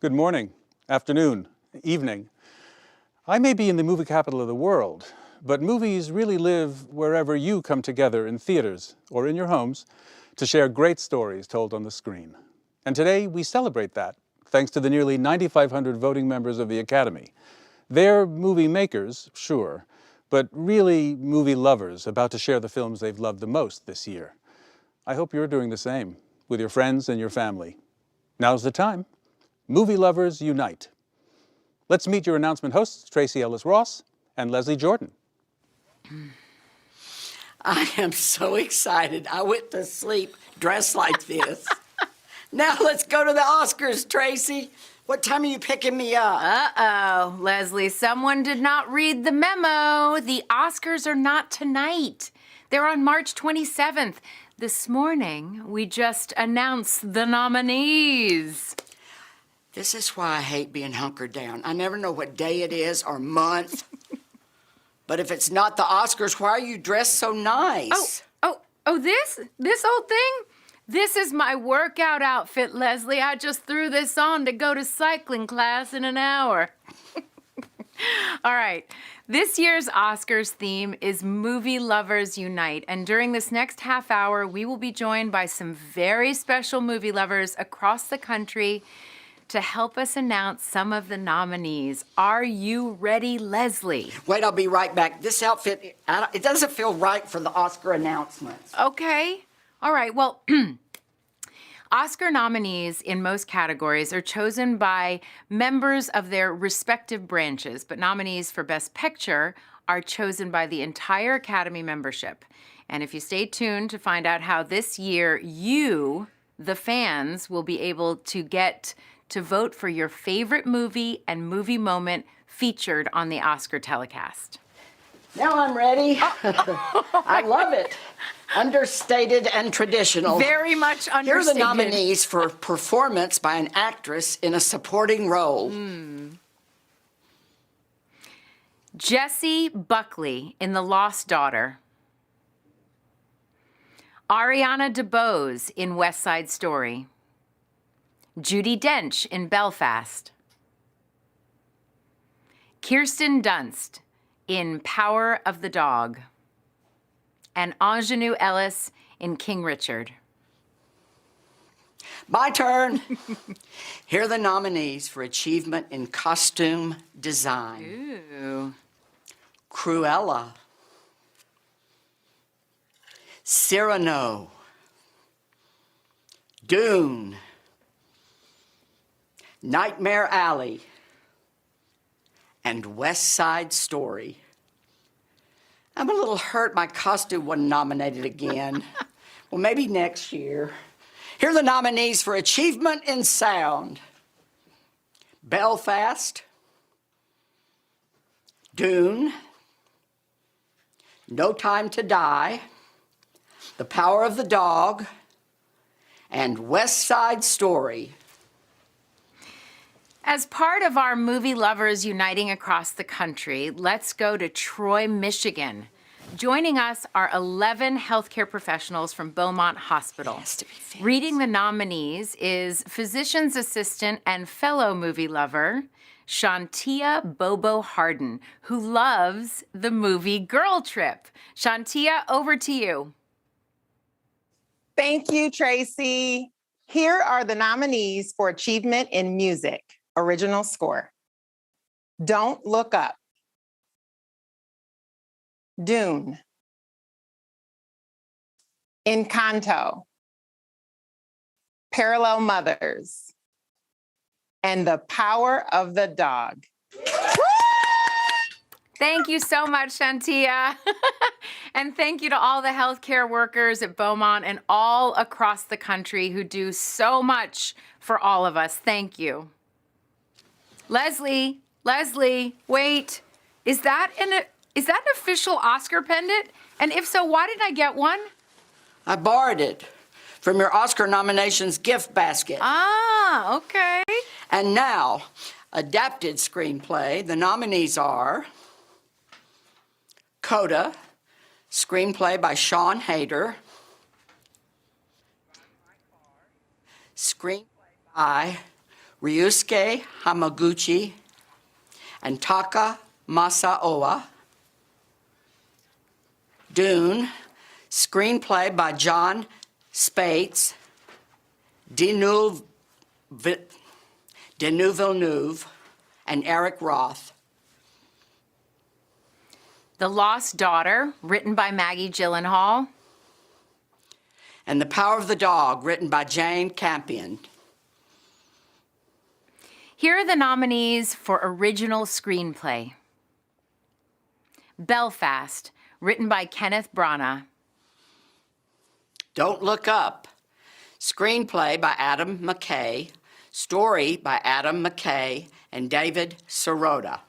Good morning, afternoon, evening. I may be in the movie capital of the world, but movies really live wherever you come together in theaters or in your homes to share great stories told on the screen. And today we celebrate that, thanks to the nearly 9,500 voting members of the Academy. They're movie makers, sure, but really movie lovers about to share the films they've loved the most this year. I hope you're doing the same with your friends and your family. Now's the time. Movie lovers unite. Let's meet your announcement hosts, Tracee Ellis Ross and Leslie Jordan. I am so excited. I went to sleep dressed like this. Now let's go to the Oscars, Tracee. What time are you picking me up? Uh-oh, Leslie, someone did not read the memo. The Oscars are not tonight. They're on March 27th. This morning, we just announced the nominees. This is why I hate being hunkered down. I never know what day it is or month. But if it's not the Oscars, why are you dressed so nice? This old thing? This is my workout outfit, Leslie. I just threw this on to go to cycling class in an hour. All right, this year's Oscars theme is Movie Lovers Unite, and during this next half hour, we will be joined by some very special movie lovers across the country to help us announce some of the nominees. Are you ready, Leslie? Wait, I'll be right back. This outfit, it doesn't feel right for the Oscar announcements. Okay. All right, well, Oscar nominees in most categories are chosen by members of their respective branches, but nominees for Best Picture are chosen by the entire Academy membership. And if you stay tuned to find out how this year you, the fans, will be able to get to vote for your favorite movie and movie moment featured on the Oscar telecast. Now I'm ready. I love it. Understated and traditional. Very much understated. Here are the nominees for performance by an actress in a supporting role. Jessie Buckley in The Lost Daughter. Ariana DeBose in West Side Story. Judi Dench in Belfast. Kirsten Dunst in Power of the Dog. And Tracee Ellis in King Richard. My turn. Here are the nominees for achievement in costume design. Ooh. Cruella. Cyrano. Dune. Nightmare Alley. And West Side Story. I'm a little hurt my costume wasn't nominated again. Well, maybe next year. Here are the nominees for achievement in sound. Belfast. Dune. No Time to Die. The Power of the Dog. And West Side Story. As part of our movie lovers uniting across the country, let's go to Troy, Michigan. Joining us are 11 healthcare professionals from Beaumont Hospital. Reading the nominees is physician's assistant and fellow movie lover, Shantia Bobo Harden, who loves the movie Girl Trip. Shantia, over to you. Thank you, Tracee. Here are the nominees for achievement in music. Original score. Don't Look Up. Dune. Encanto. Parallel Mothers. And The Power of the Dog. Thank you so much, Shantia. And thank you to all the healthcare workers at Beaumont and all across the country who do so much for all of us. Thank you. Leslie, wait. Is that an official Oscar pendant? And if so, why didn't I get one? I borrowed it from your Oscar nominations gift basket. Ah, okay. And now, adapted screenplay. The nominees are Coda, screenplay by Sean Hayter. Screenplay by Ryusuke Hamaguchi, and Taka Masaoka. Dune, screenplay by John Spates, Denis Villeneuve, and Eric Roth. The Lost Daughter, written by Maggie Gyllenhaal. And The Power of the Dog, written by Jane Campion. Here are the nominees for Original Screenplay. Belfast, written by Kenneth Branagh. Don't Look Up, screenplay by Adam McKay, story by Adam McKay and David Sirota.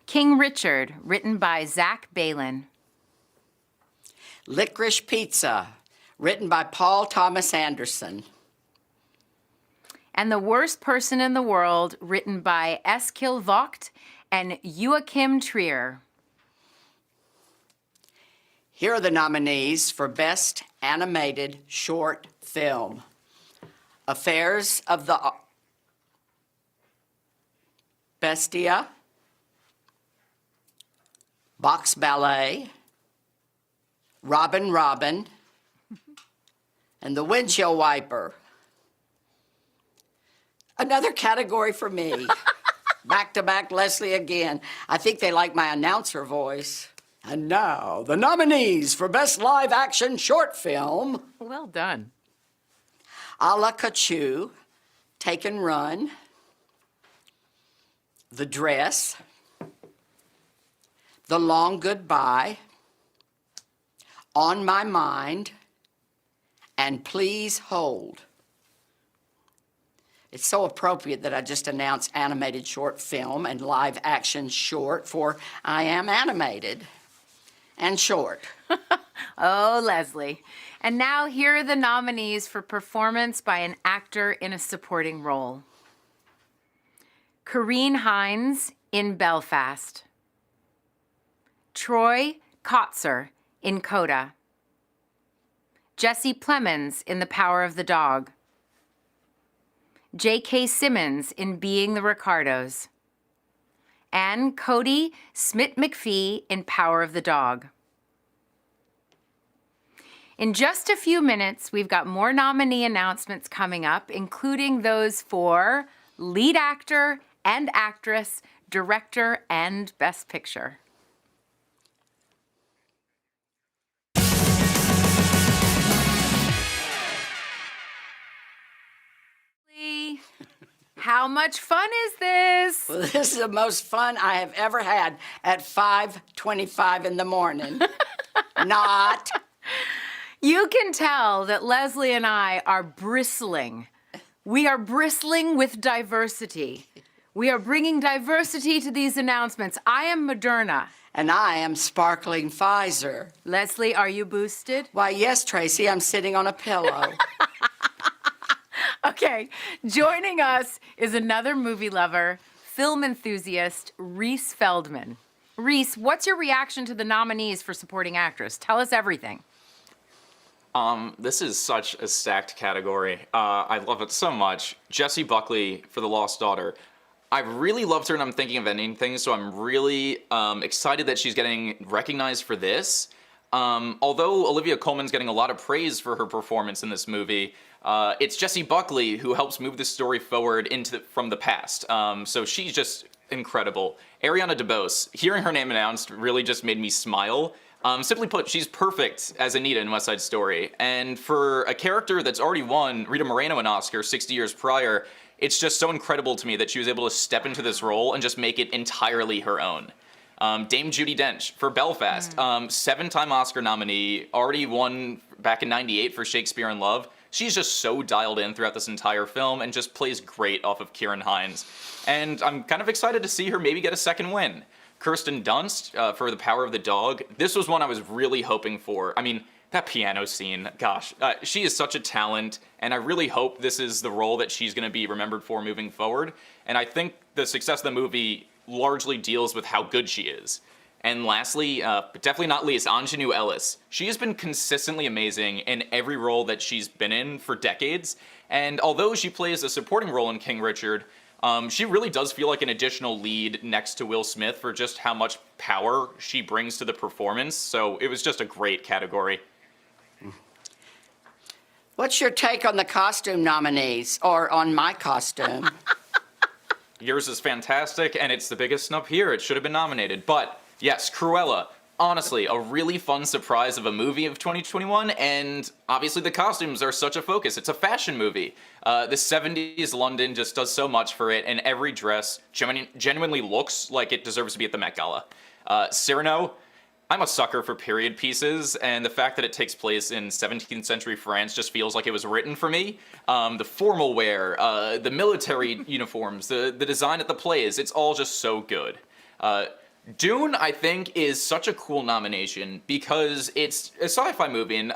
King Richard, written by Zach Balin. Licorice Pizza, written by Paul Thomas Anderson. And The Worst Person in the World, written by Eskil Vogt and Joachim Trier. Here are the nominees for Best Animated Short Film. Affairs of the Bestia, Box Ballet, Robin Robin, and The Windshield Wiper. Another category for me. Back to back Leslie again. I think they like my announcer voice. And now, the nominees for Best Live Action Short Film. Well done. A la Kachu, Take and Run, The Dress, The Long Goodbye, On My Mind, and Please Hold. It's so appropriate that I just announced animated short film and live action short, for I am animated and short. Oh, Leslie. And now here are the nominees for performance by an actor in a supporting role. Karine Hines in Belfast. Troy Kotzer in Coda. Jesse Plemons in The Power of the Dog. J.K. Simmons in Being the Ricardos. And Cody Smith-McPhee in Power of the Dog. In just a few minutes, we've got more nominee announcements coming up, including those for lead actor and actress, director, and best picture. How much fun is this? Well, this is the most fun I have ever had at 5:25 in the morning. Not. You can tell that Leslie and I are bristling. We are bristling with diversity. We are bringing diversity to these announcements. I am Moderna. And I am sparkling Pfizer. Leslie, are you boosted? Why, yes, Tracee, I'm sitting on a pillow. Okay, joining us is another movie lover, film enthusiast, Reese Feldman. Reese, what's your reaction to the nominees for supporting actress? Tell us everything. This is such a stacked category. I love it so much. Jessie Buckley for The Lost Daughter. I really loved her and I'm thinking of ending things, so I'm really excited that she's getting recognized for this. Although Olivia Colman's getting a lot of praise for her performance in this movie, it's Jessie Buckley who helps move the story forward from the past. So she's just incredible. Ariana DeBose, hearing her name announced really just made me smile. Simply put, she's perfect as Anita in West Side Story. And for a character that's already won Rita Moreno an Oscar 60 years prior, it's just so incredible to me that she was able to step into this role and just make it entirely her own. Dame Judi Dench for Belfast, 7-time Oscar nominee, already won back in '98 for Shakespeare in Love. She's just so dialed in throughout this entire film and just plays great off of Kieran Hines. And I'm kind of excited to see her maybe get a second win. Kirsten Dunst for The Power of the Dog. This was one I was really hoping for. I mean, that piano scene, gosh, she is such a talent, and I really hope this is the role that she's going to be remembered for moving forward. And I think the success of the movie largely deals with how good she is. And lastly, but definitely not least, Tracee Ellis. She has been consistently amazing in every role that she's been in for decades. And although she plays a supporting role in King Richard, she really does feel like an additional lead next to Will Smith for just how much power she brings to the performance. So it was just a great category. What's your take on the costume nominees, or on my costume? Yours is fantastic, and it's the biggest snub here. It should have been nominated. But yes, Cruella, honestly, a really fun surprise of a movie of 2021, and obviously the costumes are such a focus. It's a fashion movie. The 70s London just does so much for it, and every dress genuinely looks like it deserves to be at the Met Gala. Cyrano, I'm a sucker for period pieces, and the fact that it takes place in 17th century France just feels like it was written for me. The formal wear, the military uniforms, the design at the plays, it's all just so good. Dune, I think, is such a cool nomination because it's a sci-fi movie, and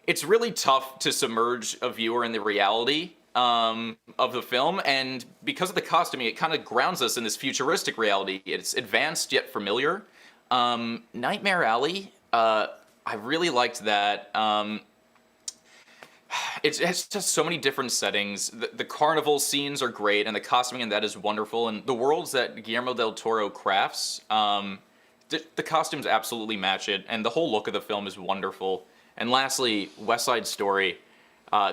it's really tough to submerge a viewer in the reality of the film, and because of the costuming, it kind of grounds us in this futuristic reality. It's advanced yet familiar. Nightmare Alley, I really liked that. It's just so many different settings. The carnival scenes are great, and the costuming in that is wonderful. And the worlds that Guillermo del Toro crafts, the costumes absolutely match it, and the whole look of the film is wonderful. And lastly, West Side Story.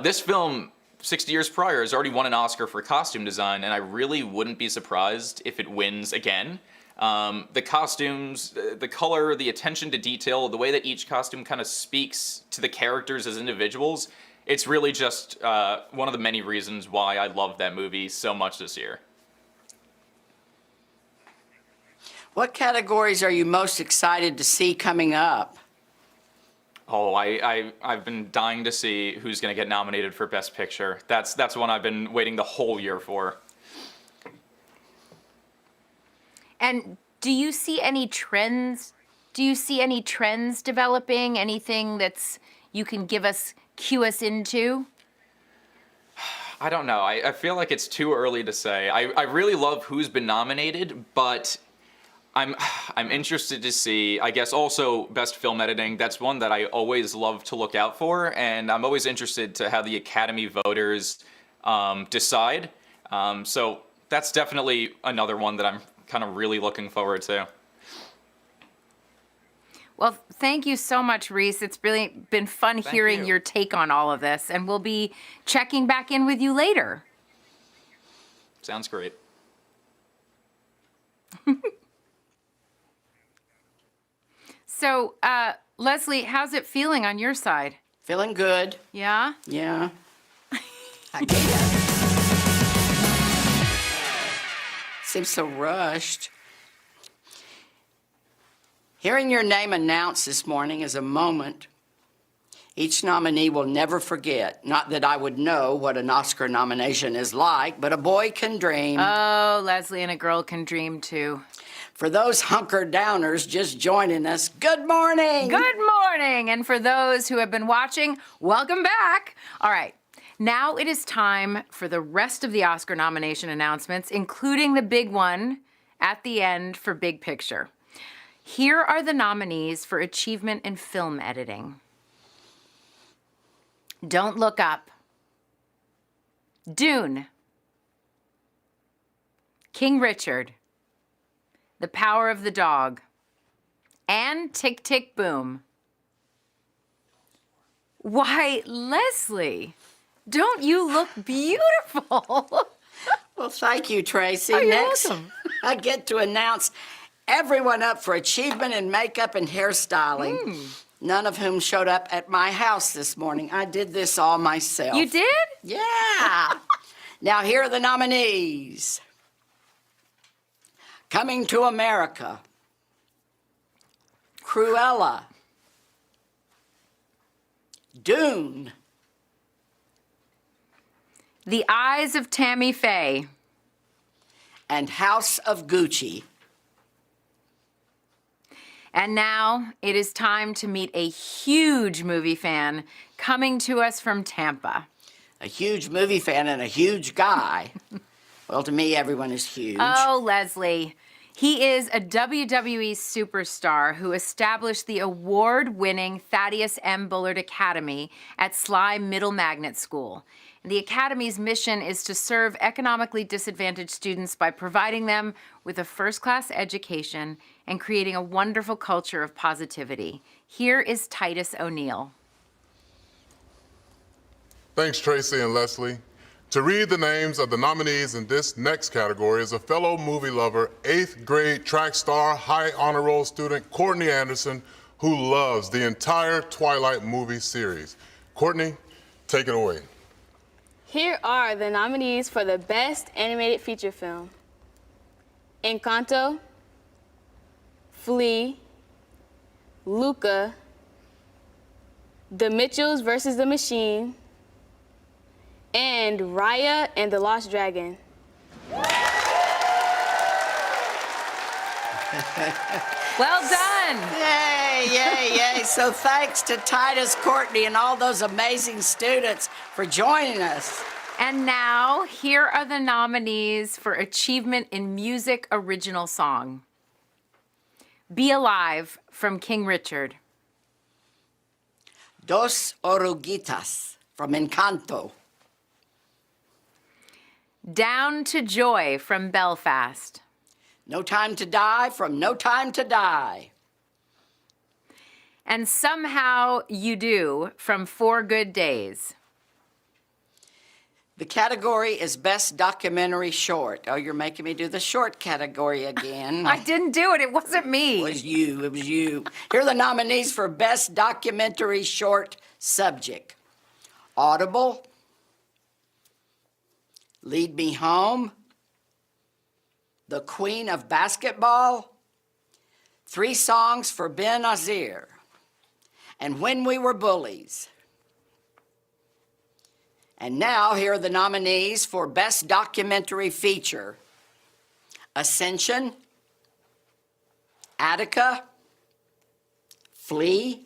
This film, 60 years prior, has already won an Oscar for costume design, and I really wouldn't be surprised if it wins again. The costumes, the color, the attention to detail, the way that each costume kind of speaks to the characters as individuals, it's really just one of the many reasons why I love that movie so much this year. What categories are you most excited to see coming up? Oh, I've been dying to see who's going to get nominated for Best Picture. That's one I've been waiting the whole year for. And do you see any trends? Do you see any trends developing? Anything that's you can cue us into? I don't know. I feel like it's too early to say. I really love who's been nominated, but I'm interested to see, I guess, also Best Film Editing. That's one that I always love to look out for, and I'm always interested to how the Academy voters decide. So that's definitely another one that I'm kind of really looking forward to. Well, thank you so much, Reese. It's really been fun hearing your take on all of this, and we'll be checking back in with you later. Sounds great. So, Leslie, how's it feeling on your side? Feeling good. Yeah? Yeah. I guess. Seems so rushed. Hearing your name announced this morning is a moment each nominee will never forget. Not that I would know what an Oscar nomination is like, but a boy can dream. Oh, Leslie and a girl can dream too. For those hunker downers just joining us, good morning. Good morning. And for those who have been watching, welcome back. All right. Now it is time for the rest of the Oscar nomination announcements, including the big one at the end for Big Picture. Here are the nominees for Achievement in Film Editing. Don't Look Up, Dune, King Richard, The Power of the Dog, and Tick, Tick, Boom. Why, Leslie, don't you look beautiful? Well, thank you, Tracee. Oh, you're Next, welcome. I get to announce everyone up for achievement in makeup and hairstyling, none of whom showed up at my house this morning. I did this all myself. You did? Yeah. Now, here are the nominees. Coming to America, Cruella, Dune, The Eyes of Tammy Faye. and House of Gucci. And now it is time to meet a huge movie fan coming to us from Tampa. A huge movie fan and a huge guy. Well, to me, everyone is huge. Oh, Leslie, He is a WWE superstar who established the award-winning Thaddeus M. Bullard Academy at Sly Middle Magnet School. The Academy's mission is to serve economically disadvantaged students by providing them with a first-class education and creating a wonderful culture of positivity. Here is Titus O'Neill. Thanks, Tracee and Leslie. To read the names of the nominees in this next category is a fellow movie lover, 8th grade track star, high honor roll student, Courtney Anderson, who loves the entire Twilight movie series. Courtney, take it away. Here are the nominees for the Best Animated Feature Film: Encanto, Flea, Luca, The Mitchells vs. the Machine, and Raya and the Lost Dragon. Well done. Yay, yay, yay. So thanks to Titus, Courtney, and all those amazing students for joining us. And now, here are the nominees for Achievement in Music Original Song. Be Alive from King Richard. Dos Oruguitas from Encanto. Down to Joy from Belfast. No Time to Die from No Time to Die. And Somehow You Do from 4 Good Days. The category is Best Documentary Short. Oh, you're making me do the short category again. I didn't do it. It wasn't me. It was you. It was you. Here are the nominees for Best Documentary Short Subject: Audible, Lead Me Home, The Queen of Basketball, 3 Songs for Ben Azir, and When We Were Bullies. And now, here are the nominees for Best Documentary Feature: Ascension, Attica, Flea,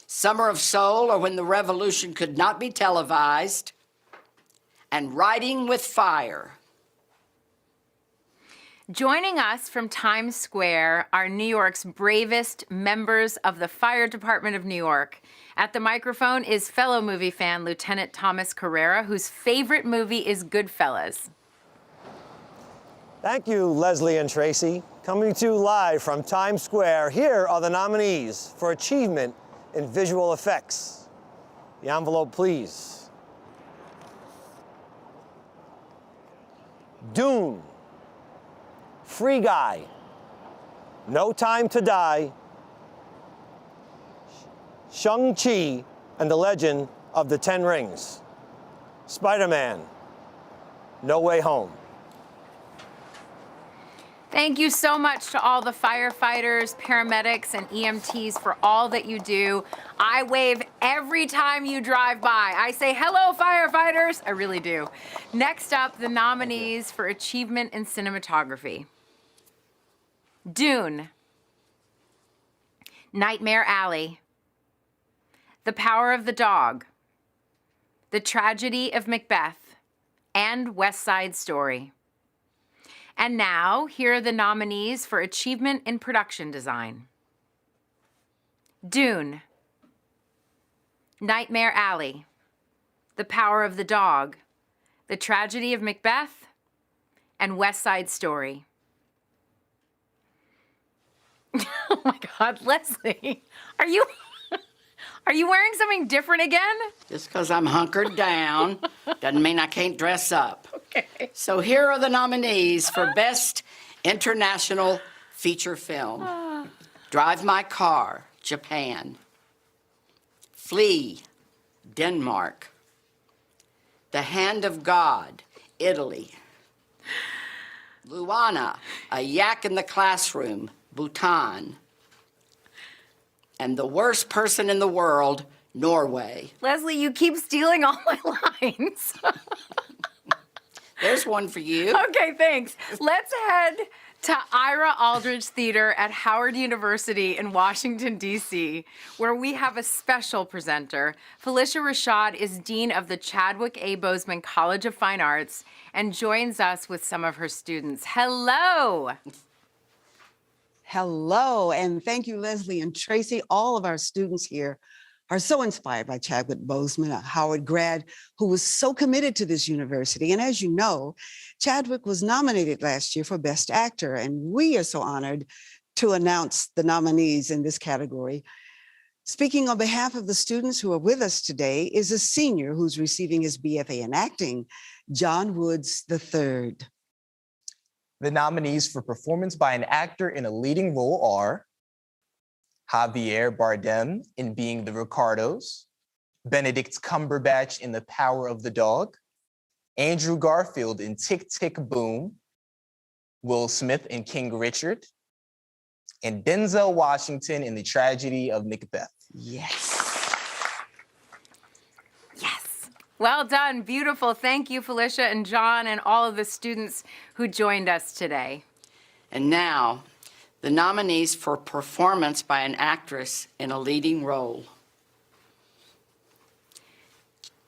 Summer of Soul, or When the Revolution Could Not Be Televised, and Riding with Fire. Joining us from Times Square are New York's bravest members of the Fire Department of New York. At the microphone is fellow movie fan Lieutenant Thomas Carrera, whose favorite movie is Goodfellas. Thank you, Leslie and Tracee. Coming to you live from Times Square, here are the nominees for Achievement in Visual Effects. The envelope, please. Dune, Free Guy, No Time to Die, Shang-Chi and the Legend of the Ten Rings, Spider-Man, No Way Home. Thank you so much to all the firefighters, paramedics, and EMTs for all that you do. I wave every time you drive by. I say, hello, firefighters. I really do. Next up, the nominees for Achievement in Cinematography. Dune, Nightmare Alley, The Power of the Dog, The Tragedy of Macbeth, and West Side Story. And now, here are the nominees for Achievement in Production Design. Dune, Nightmare Alley, The Power of the Dog, The Tragedy of Macbeth, and West Side Story. Oh my God, Leslie, are you wearing something different again? Just because I'm hunkered down doesn't mean I can't dress up. Okay. So here are the nominees for Best International Feature Film. Drive My Car, Japan. Flea, Denmark. The Hand of God, Italy. Luana, A Yak in the Classroom, Bhutan. And The Worst Person in the World, Norway. Leslie, you keep stealing all my lines. There's one for you. Okay, thanks. Let's head to Ira Aldridge Theater at Howard University in Washington, D.C., where we have a special presenter. Felicia Rashad is Dean of the Chadwick A. Boseman College of Fine Arts and joins us with some of her students. Hello. Hello, and thank you, Leslie and Tracee. All of our students here are so inspired by Chadwick Boseman, a Howard grad who was so committed to this university. And as you know, Chadwick was nominated last year for Best Actor, and we are so honored to announce the nominees in this category. Speaking on behalf of the students who are with us today is a senior who's receiving his BFA in acting, John Woods III. The nominees for performance by an actor in a leading role are Javier Bardem in Being the Ricardos, Benedict Cumberbatch in The Power of the Dog, Andrew Garfield in Tick, Tick, Boom, Will Smith in King Richard, and Denzel Washington in The Tragedy of Macbeth. Yes. Yes. Well done. Beautiful. Thank you, Felicia and John and all of the students who joined us today. And now, the nominees for performance by an actress in a leading role.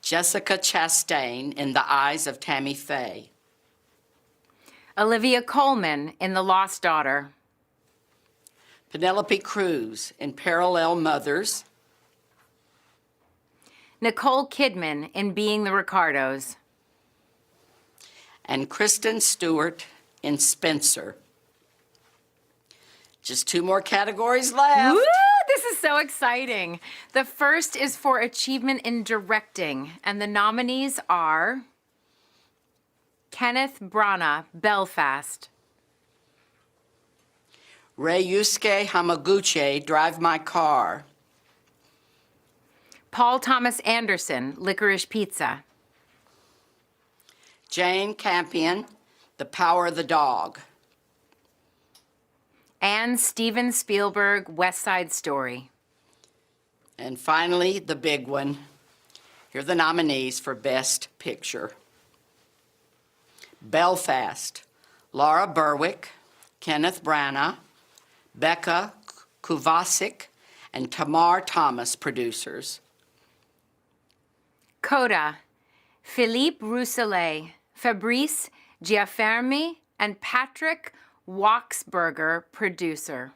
Jessica Chastain in The Eyes of Tammy Faye. Olivia Colman in The Lost Daughter. Penelope Cruz in Parallel Mothers. Nicole Kidman in Being the Ricardos. And Kristen Stewart in Spencer. Just 2 more categories left. Woo! This is so exciting. The first is for achievement in directing, and the nominees are Kenneth Branagh, Belfast. Ryusuke Hamaguchi, Drive My Car. Paul Thomas Anderson, Licorice Pizza. Jane Campion, The Power of the Dog. And Steven Spielberg, West Side Story. And finally, the big one. Here are the nominees for Best Picture. Belfast, Laura Berwick, Kenneth Branagh, Becca Kovacic, and Tamar Thomas, producers. Coda, Philippe Rousselet, Fabrice Giaffermi, and Patrick Waxberger, producers.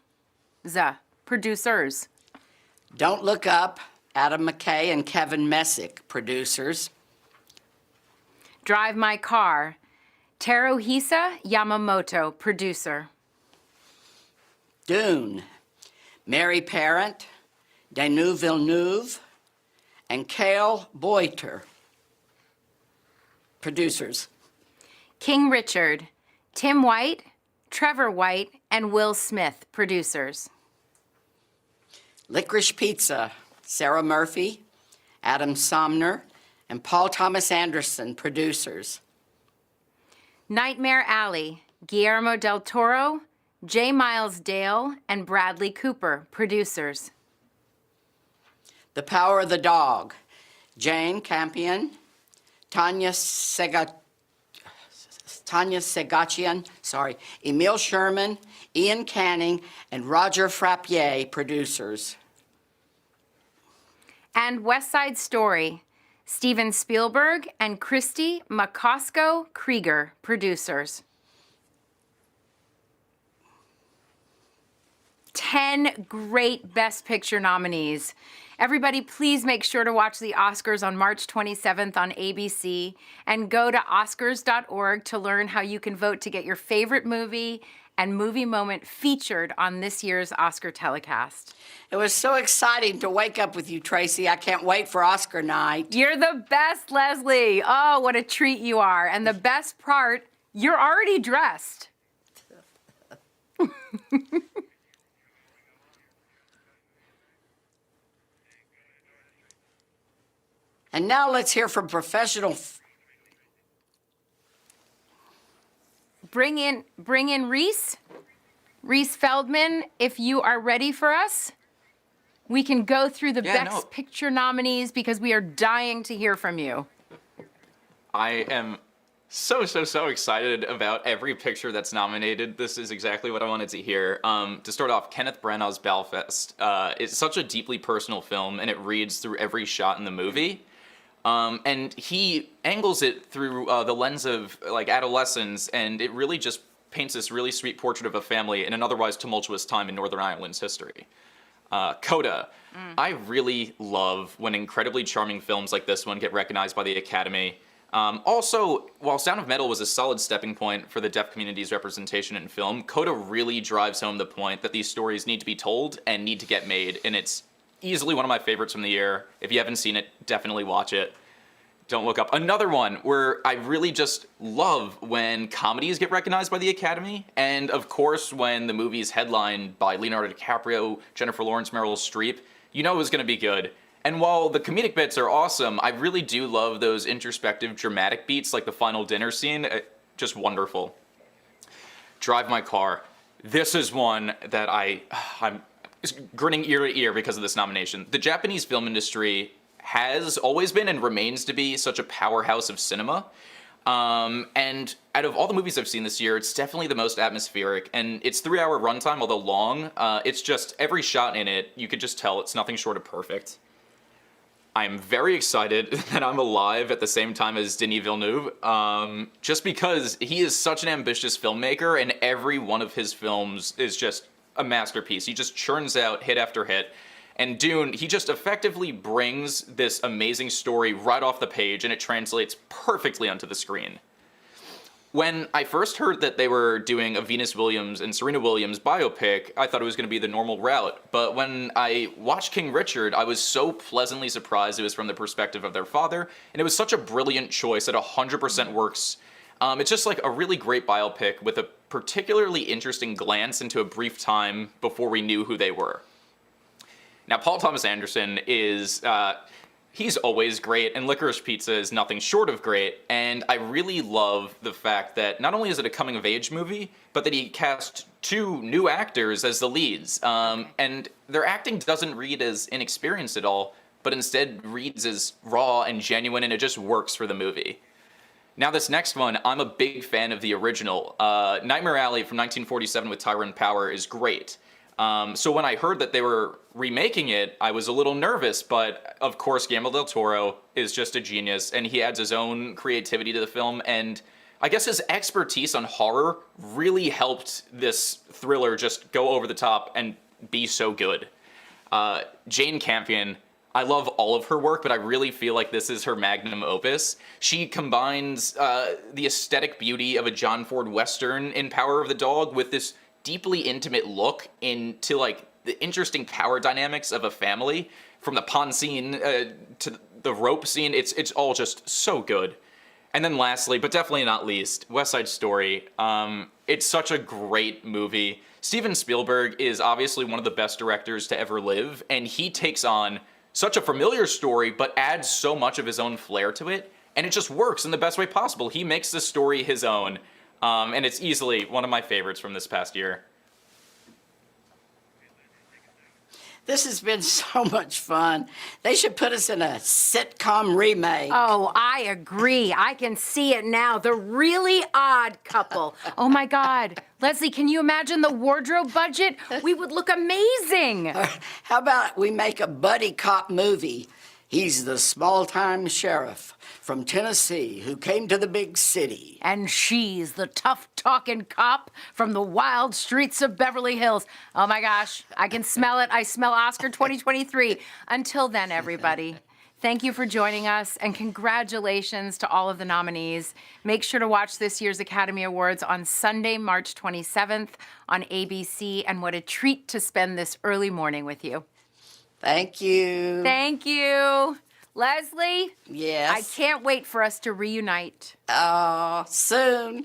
Don't Look Up, Adam McKay and Kevin Messick, producers. Drive My Car, Teruhisa Yamamoto, producer. Dune, Mary Parent, Denis Villeneuve, and Cale Boiter, producers. King Richard, Tim White, Trevor White, and Will Smith, producers. Licorice Pizza, Sarah Murphy, Adam Somner, and Paul Thomas Anderson, producers. Nightmare Alley, Guillermo del Toro, J. Miles Dale, and Bradley Cooper, producers. The Power of the Dog, Jane Campion, Tanya Segachian, Emil Sherman, Ian Canning, and Roger Frappier, producers. And West Side Story, Steven Spielberg and Christy McCosco Krieger, producers. 10 great Best Picture nominees. Everybody, please make sure to watch the Oscars on March 27th on ABC and go to oscars.org to learn how you can vote to get your favorite movie and movie moment featured on this year's Oscar telecast. It was so exciting to wake up with you, Tracee. I can't wait for Oscar night. You're the best, Leslie. Oh, what a treat you are. And the best part, you're already dressed. And now let's hear from professional. Bring in Reese Feldman, if you are ready for us. We can go through the Best Picture nominees because we are dying to hear from you. I am So excited about every picture that's nominated. This is exactly what I wanted to hear. To start off, Kenneth Branagh's Belfast. It's such a deeply personal film, and it reads through every shot in the movie. And he angles it through the lens of like adolescence, and it really just paints this really sweet portrait of a family in an otherwise tumultuous time in Northern Ireland's history. Coda. I really love when incredibly charming films like this one get recognized by the Academy. Also, while Sound of Metal was a solid stepping point for the deaf community's representation in film, Coda really drives home the point that these stories need to be told and need to get made, and it's easily one of my favorites from the year. If you haven't seen it, definitely watch it. Don't Look Up. Another one where I really just love when comedies get recognized by the Academy, and of course when the movie is headlined by Leonardo DiCaprio, Jennifer Lawrence, Meryl Streep, you know it was going to be good. And while the comedic bits are awesome, I really do love those introspective, dramatic beats like the final dinner scene. Just wonderful. Drive My Car. This is one that I'm grinning ear to ear because of this nomination. The Japanese film industry has always been and remains to be such a powerhouse of cinema. And out of all the movies I've seen this year, it's definitely the most atmospheric, and its 3-hour runtime, although long, it's just every shot in it, you could just tell it's nothing short of perfect. I'm very excited that I'm alive at the same time as Denis Villeneuve, just because he is such an ambitious filmmaker, and every one of his films is just a masterpiece. He just churns out hit after hit. And Dune, he just effectively brings this amazing story right off the page, and it translates perfectly onto the screen. When I first heard that they were doing a Venus Williams and Serena Williams biopic, I thought it was going to be the normal route. But when I watched King Richard, I was so pleasantly surprised it was from the perspective of their father, and it was such a brilliant choice that 100% works. It's just like a really great biopic with a particularly interesting glance into a brief time before we knew who they were. Now, Paul Thomas Anderson is, he's always great, and Licorice Pizza is nothing short of great, and I really love the fact that not only is it a coming-of-age movie, but that he cast 2 new actors as the leads, and their acting doesn't read as inexperienced at all, but instead reads as raw and genuine, and it just works for the movie. Now this next one, I'm a big fan of the original. Nightmare Alley from 1947 with Tyrone Power is great. So when I heard that they were remaking it, I was a little nervous, but of course Guillermo del Toro is just a genius, and he adds his own creativity to the film, and I guess his expertise on horror really helped this thriller just go over the top and be so good. Jane Campion, I love all of her work, but I really feel like this is her magnum opus. She combines the aesthetic beauty of a John Ford Western in Power of the Dog with this deeply intimate look into like the interesting power dynamics of a family, from the pond scene to the rope scene. It's all just so good. And then lastly, but definitely not least, West Side Story. It's such a great movie. Steven Spielberg is obviously one of the best directors to ever live, and he takes on such a familiar story but adds so much of his own flair to it, and it just works in the best way possible. He makes the story his own. And it's easily one of my favorites from this past year. This has been so much fun. They should put us in a sitcom remake. Oh, I agree. I can see it now. The Really Odd Couple. Oh my God. Leslie, can you imagine the wardrobe budget? We would look amazing. How about we make a buddy cop movie? He's the small-time sheriff from Tennessee who came to the big city. And she's the tough-talking cop from the wild streets of Beverly Hills. Oh my gosh, I can smell it. I smell Oscar 2023. Until then, everybody, thank you for joining us, and congratulations to all of the nominees. Make sure to watch this year's Academy Awards on Sunday, March 27th on ABC, and what a treat to spend this early morning with you. Thank you. Thank you. Leslie? Yes? I can't wait for us to reunite. Soon.